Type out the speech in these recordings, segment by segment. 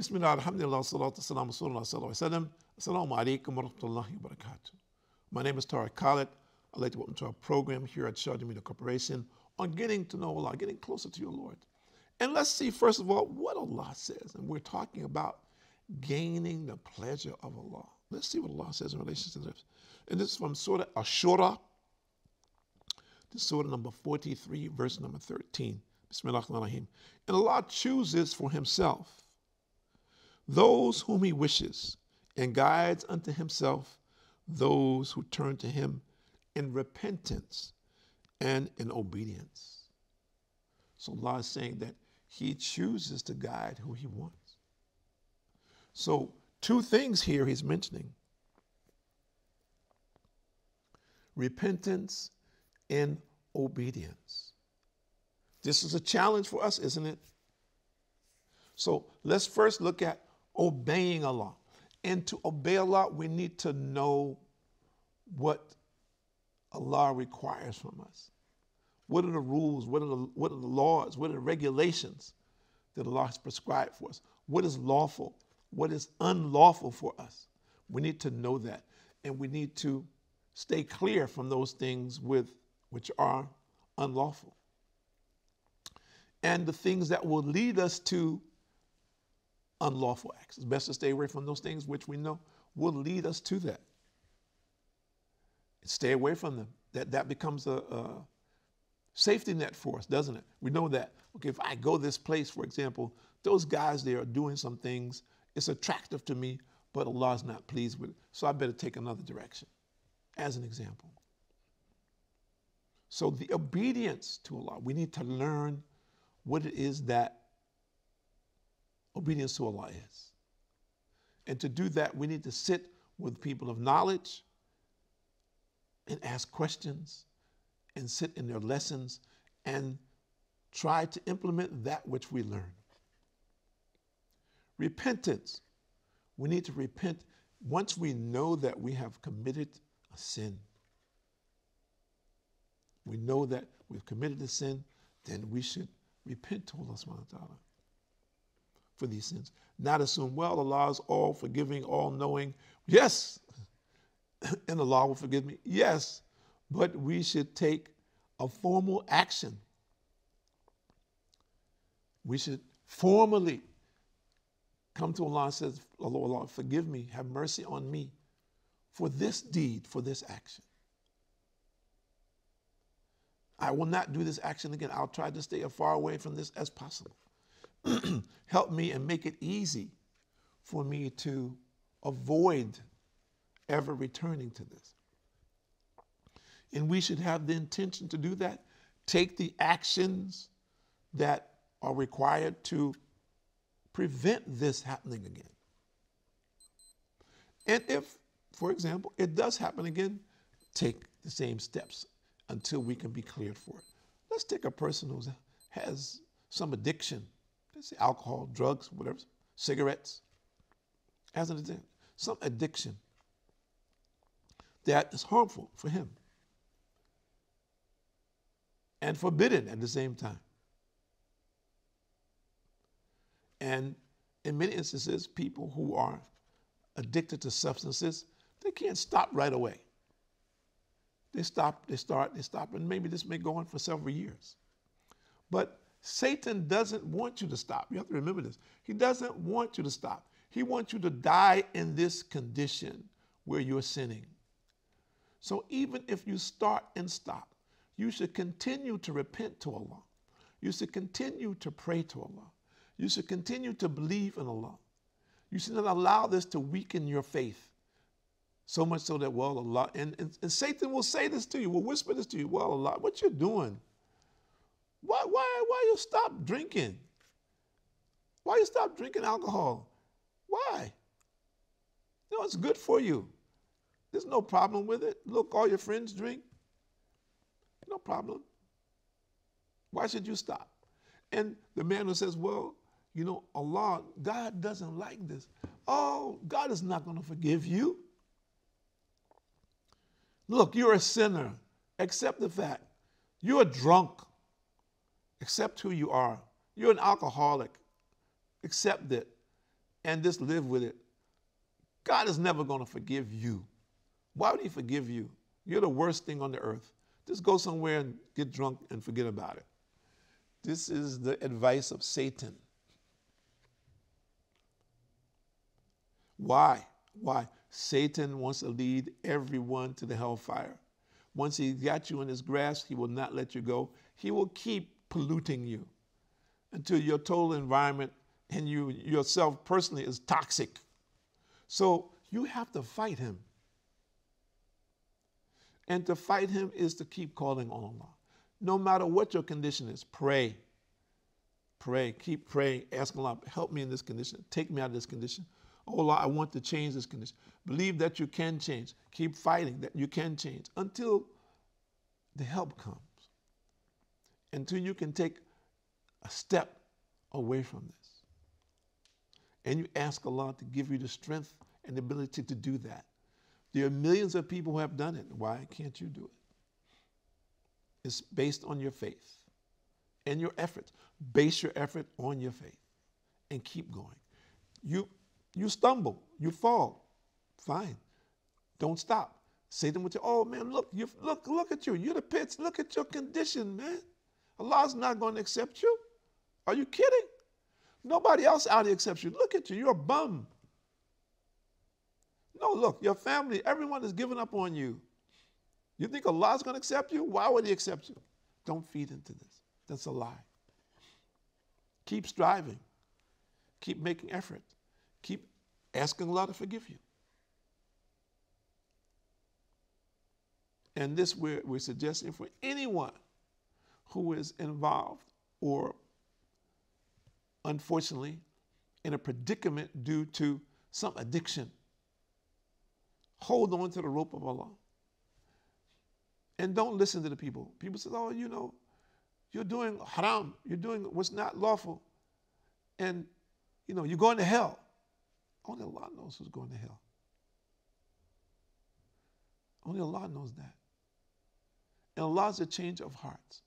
Bismillah, alhamdulillah, salatu salam, sallallahu alaihi wasallam. Assalamu alaikum wa rahmatullahi wa barakatuh. My name is Tariq Khalid. I'd like to welcome to our program here at Sharjah Media Corporation on getting to know Allah, getting closer to your Lord. And let's see, first of all, what Allah says. And we're talking about gaining the pleasure of Allah. Let's see what Allah says in relation to this. And this is from Surah Ash-Shura, this Surah number 43, verse number 13. Bismillahirrahmanirrahim. And Allah chooses for himself those whom he wishes, and guides unto himself those who turn to him in repentance and in obedience. So Allah is saying that he chooses to guide who he wants. So two things here he's mentioning: repentance and obedience. This is a challenge for us, isn't it? So let's first look at obeying Allah. And to obey Allah, we need to know what Allah requires from us. What are the rules? What are the laws? What are the regulations that Allah has prescribed for us? What is lawful? What is unlawful for us? We need to know that. And we need to stay clear from those things which are unlawful. And the things that will lead us to unlawful acts. It's best to stay away from those things which we know will lead us to that. Stay away from them. That becomes a safety net for us, doesn't it? We know that, okay, if I go this place, for example, those guys there are doing some things, it's attractive to me, but Allah is not pleased with it, so I better take another direction, as an example. So the obedience to Allah, we need to learn what it is that obedience to Allah is. And to do that, we need to sit with people of knowledge and ask questions and sit in their lessons and try to implement that which we learn. Repentance. We need to repent once we know that we have committed a sin. We know that we've committed a sin, then we should repent to Allah subhanahu wa ta'ala for these sins. Not assume, well, Allah is all forgiving, all knowing. Yes, and Allah will forgive me. Yes, but we should take a formal action. We should formally come to Allah and say, Allah, forgive me, have mercy on me for this deed, for this action. I will not do this action again. I'll try to stay as far away from this as possible. Help me and make it easy for me to avoid ever returning to this. And we should have the intention to do that. Take the actions that are required to prevent this happening again. And if, for example, it does happen again, take the same steps until we can be cleared for it. Let's take a person who has some addiction, let's say alcohol, drugs, whatever, cigarettes, as an example, some addiction that is harmful for him and forbidden at the same time. And in many instances, people who are addicted to substances, they can't stop right away. They stop, and maybe this may go on for several years. But Satan doesn't want you to stop. You have to remember this. He doesn't want you to stop. He wants you to die in this condition where you're sinning. So even if you start and stop, you should continue to repent to Allah. You should continue to pray to Allah. You should continue to believe in Allah. You should not allow this to weaken your faith. So much so that, well, Allah, and Satan will say this to you, will whisper this to you, well, Allah, what you doing? Why you stop drinking? Why you stop drinking alcohol? Why? You know, it's good for you. There's no problem with it. Look, all your friends drink. No problem. Why should you stop? And the man who says, well, you know, Allah, God doesn't like this. Oh, God is not going to forgive you. Look, you're a sinner. Accept the fact. You're a drunk. Accept who you are. You're an alcoholic. Accept it. and just live with it. God is never going to forgive you. Why would he forgive you? You're the worst thing on the earth. Just go somewhere and get drunk and forget about it. This is the advice of Satan. Why? Why? Satan wants to lead everyone to the hellfire. Once he got you in his grasp, he will not let you go. He will keep polluting you until your total environment and you yourself personally is toxic. So you have to fight him. And to fight him is to keep calling on Allah. No matter what your condition is, pray. Pray. Keep praying. Ask Allah, help me in this condition. Take me out of this condition. Oh Allah, I want to change this condition. Believe that you can change. Keep fighting that you can change until the help comes. Until you can take a step away from this. And you ask Allah to give you the strength and the ability to do that. There are millions of people who have done it. Why can't you do it? It's based on your faith and your efforts. Base your effort on your faith and keep going. You stumble, you fall. Fine. Don't stop. Satan would say, oh man, look at you. You're the pits. Look at your condition, man. Allah's not going to accept you. Are you kidding? Nobody else out here accepts you. Look at you. You're a bum. No, look, your family, everyone is giving up on you. You think Allah's going to accept you? Why would he accept you? Don't feed into this. That's a lie. Keep striving. Keep making effort. Keep asking Allah to forgive you. And this we're suggesting for anyone who is involved or unfortunately in a predicament due to some addiction. Hold on to the rope of Allah. And don't listen to the people. People say, oh, you know, you're doing haram. You're doing what's not lawful. And, you know, you're going to hell. Only Allah knows who's going to hell. Only Allah knows that. And Allah is a change of hearts.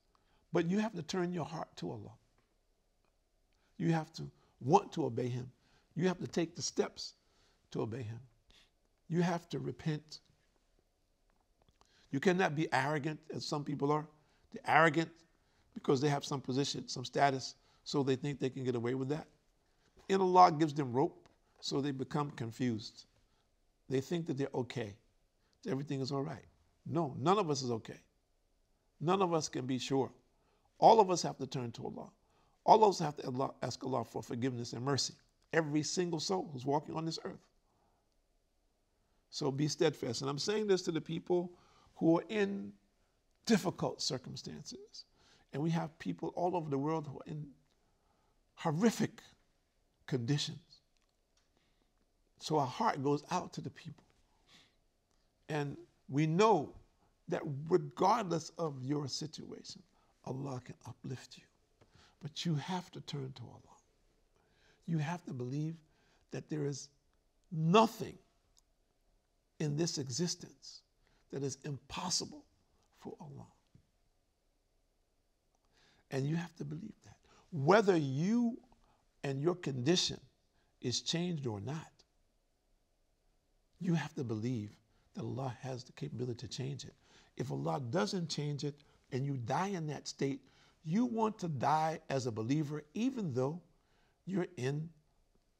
But you have to turn your heart to Allah. You have to want to obey him. You have to take the steps to obey him. You have to repent. You cannot be arrogant, as some people are. They're arrogant because they have some position, some status, so they think they can get away with that. And Allah gives them rope, so they become confused. They think that they're okay. Everything is all right. No, none of us is okay. None of us can be sure. All of us have to turn to Allah. All of us have to ask Allah for forgiveness and mercy. Every single soul who's walking on this earth. So be steadfast. And I'm saying this to the people who are in difficult circumstances. And we have people all over the world who are in horrific conditions. So our heart goes out to the people. And we know that regardless of your situation, Allah can uplift you. But you have to turn to Allah. You have to believe that there is nothing in this existence that is impossible for Allah. And you have to believe that. Whether you and your condition is changed or not, you have to believe that Allah has the capability to change it. If Allah doesn't change it and you die in that state, you want to die as a believer even though you're in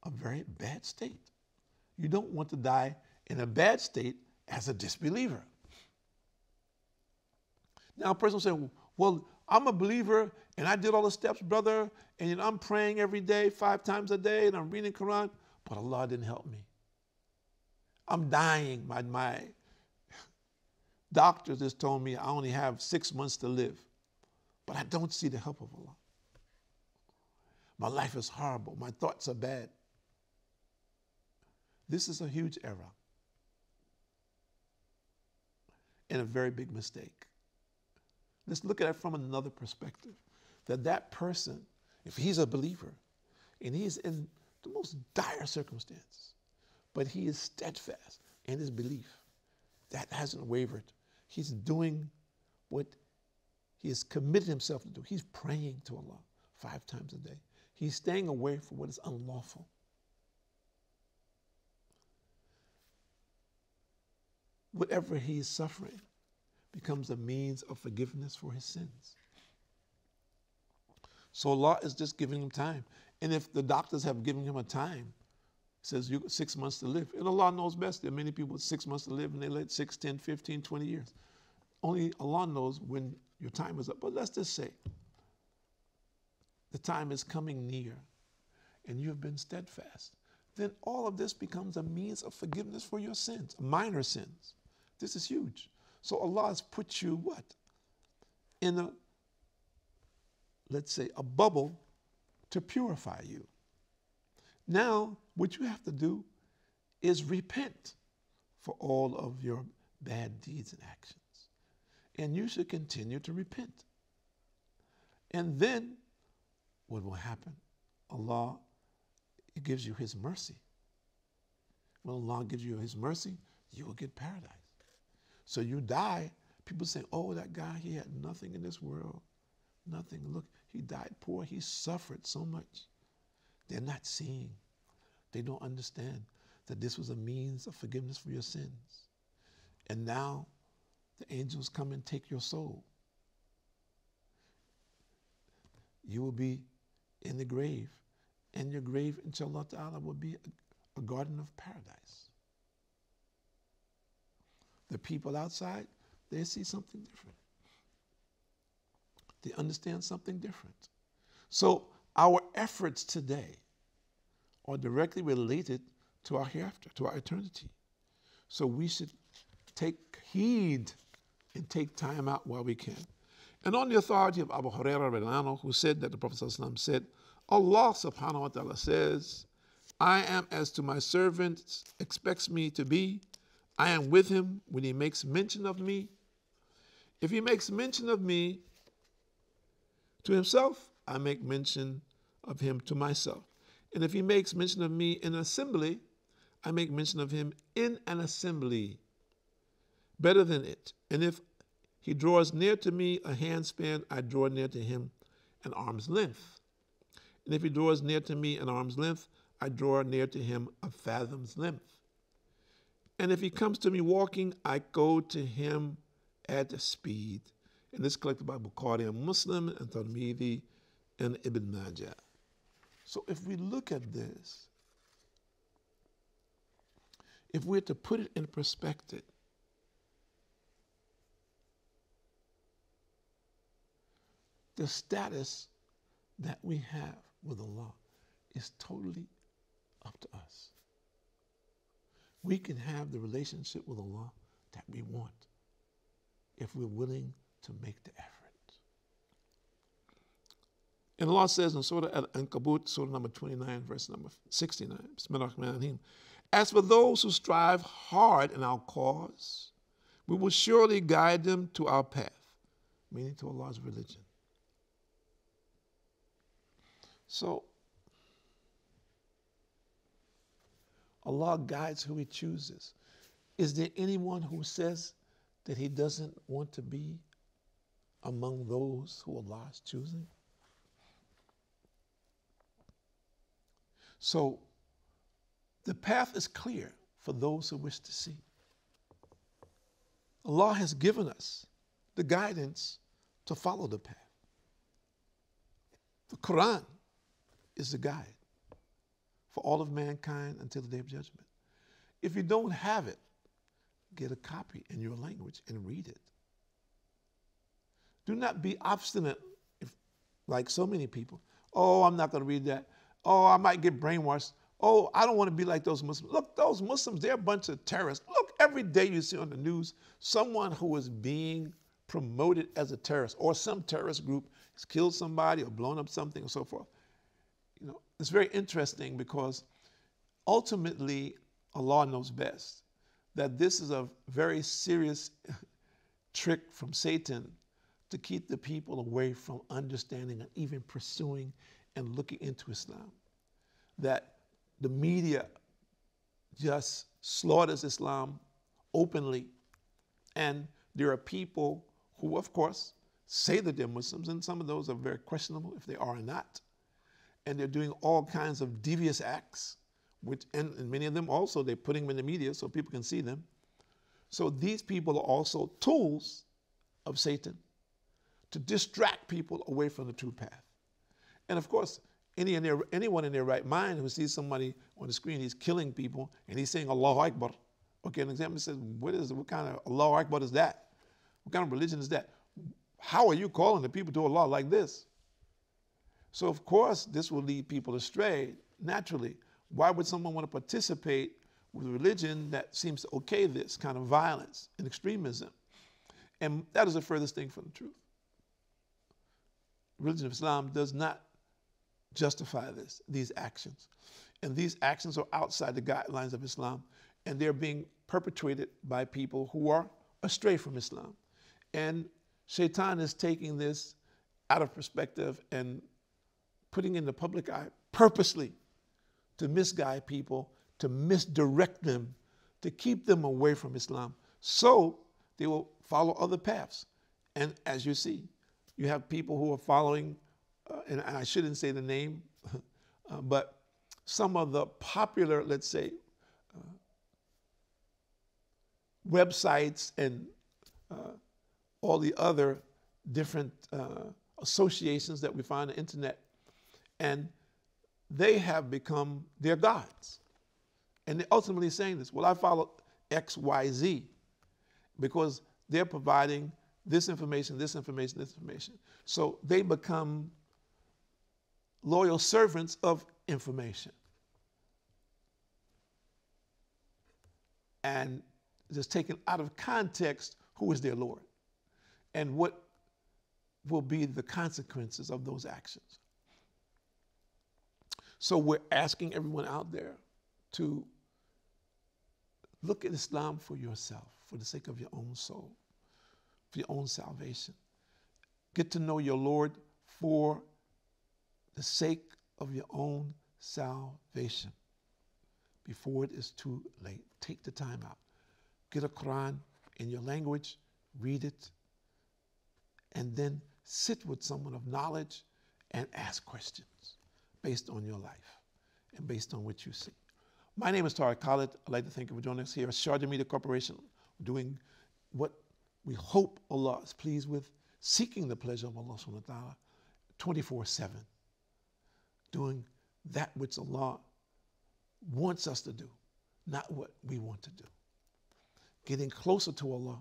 a very bad state. You don't want to die in a bad state as a disbeliever. Now a person will say, well, I'm a believer and I did all the steps, brother, and you know, I'm praying every day, 5 times a day, and I'm reading Quran, but Allah didn't help me. I'm dying. My doctors just told me I only have 6 months to live, but I don't see the help of Allah. My life is horrible. My thoughts are bad. This is a huge error and a very big mistake. Let's look at it from another perspective. That person, if he's a believer and he's in the most dire circumstances, but he is steadfast in his belief, that hasn't wavered. He's doing what he has committed himself to do. He's praying to Allah 5 times a day. He's staying away from what is unlawful. whatever he's suffering becomes a means of forgiveness for his sins. So Allah is just giving him time. And if the doctors have given him a time, says you 6 months to live, and Allah knows best. There are many people with 6 months to live and they live 6, 10, 15, 20 years. Only Allah knows when your time is up. But let's just say the time is coming near and you have been steadfast. Then all of this becomes a means of forgiveness for your sins, minor sins. This is huge. So Allah has put you what? In a, let's say, a bubble to purify you. Now, what you have to do is repent for all of your bad deeds and actions. And you should continue to repent. And then, what will happen? Allah, it gives you His mercy. When Allah gives you His mercy, you will get paradise. So you die, people say, oh, that guy, he had nothing in this world. Nothing. Look, he died poor. He suffered so much. They're not seeing. They don't understand that this was a means of forgiveness for your sins. And now the angels come and take your soul. You will be in the grave. And your grave, inshallah ta'ala, will be a garden of paradise. The people outside, they see something different. They understand something different. So our efforts today are directly related to our hereafter, to our eternity. So we should take heed and take time out while we can. And on the authority of Abu Hurairah, who said that the Prophet ﷺ said, Allah subhanahu wa ta'ala says, I am as to my servant expects me to be. I am with him when he makes mention of me. If he makes mention of me to himself, I make mention of him to myself. And if he makes mention of me in an assembly, I make mention of him in an assembly. Better than it. And if he draws near to me a handspan, I draw near to him an arm's length. And if he draws near to me an arm's length, I draw near to him a fathom's length. And if he comes to me walking, I go to him at speed. And this is collected by Bukhari and Muslim and Tirmidhi and Ibn Majah. So if we look at this, if we're to put it in perspective, the status that we have with Allah is totally up to us. We can have the relationship with Allah that we want if we're willing to make the effort. And Allah says in Surah Al-Ankabut, Surah number 29, verse number 69, Bismillahirrahmanirrahim, as for those who strive hard in our cause, we will surely guide them to our path, meaning to Allah's religion. So, Allah guides who He chooses. Is there anyone who says that he doesn't want to be among those who Allah is choosing? So, the path is clear for those who wish to see. Allah has given us the guidance to follow the path. The Quran is the guide for all of mankind until the day of judgment. If you don't have it, get a copy in your language and read it. Do not be obstinate, like so many people. Oh, I'm not going to read that. Oh, I might get brainwashed. Oh, I don't want to be like those Muslims. Look, those Muslims, they're a bunch of terrorists. Look, every day you see on the news someone who is being promoted as a terrorist, or some terrorist group has killed somebody or blown up something and so forth. You know, it's very interesting because ultimately Allah knows best that this is a very serious trick from Satan to keep the people away from understanding and even pursuing and looking into Islam. That the media just slaughters Islam openly, and there are people who, of course, say that they're Muslims, and some of those are very questionable if they are or not. And they're doing all kinds of devious acts, which, and many of them also, they're putting them in the media so people can see them. So these people are also tools of Satan to distract people away from the true path. And of course, anyone in their right mind who sees somebody on the screen, he's killing people, and he's saying Allahu Akbar. Okay, an example says, what kind of Allahu Akbar is that? What kind of religion is that? How are you calling the people to Allah like this? So of course, this will lead people astray naturally. Why would someone want to participate with a religion that seems to okay this kind of violence and extremism? And that is the furthest thing from the truth. Religion of Islam does not justify these actions. And these actions are outside the guidelines of Islam, and they're being perpetrated by people who are astray from Islam. And Shaitan is taking this out of perspective and putting in the public eye purposely to misguide people, to misdirect them, to keep them away from Islam, so they will follow other paths. And as you see, you have people who are following, and I shouldn't say the name, but some of the popular, let's say, websites and all the other different associations that we find on the internet, and they have become their gods. And they're ultimately saying this, well, I follow X, Y, Z, because they're providing this information, this information, this information. So they become loyal servants of information. And just taken out of context, who is their Lord? And what will be the consequences of those actions? So we're asking everyone out there to look at Islam for yourself, for the sake of your own soul, for your own salvation. Get to know your Lord for the sake of your own salvation before it is too late. Take the time out. Get a Quran in your language, read it, and then sit with someone of knowledge and ask questions based on your life and based on what you see. My name is Tariq Khalid. I'd like to thank you for joining us here at Sharjah Media Corporation, doing what we hope Allah is pleased with, seeking the pleasure of Allah subhanahu wa ta'ala 24/7, doing that which Allah wants us to do, not what we want to do. Getting closer to Allah,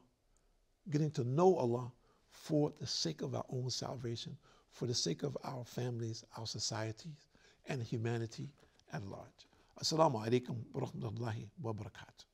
getting to know Allah for the sake of our own salvation, for the sake of our families, our societies, and humanity at large. Assalamu alaikum wa rahmatullahi wa barakatuh.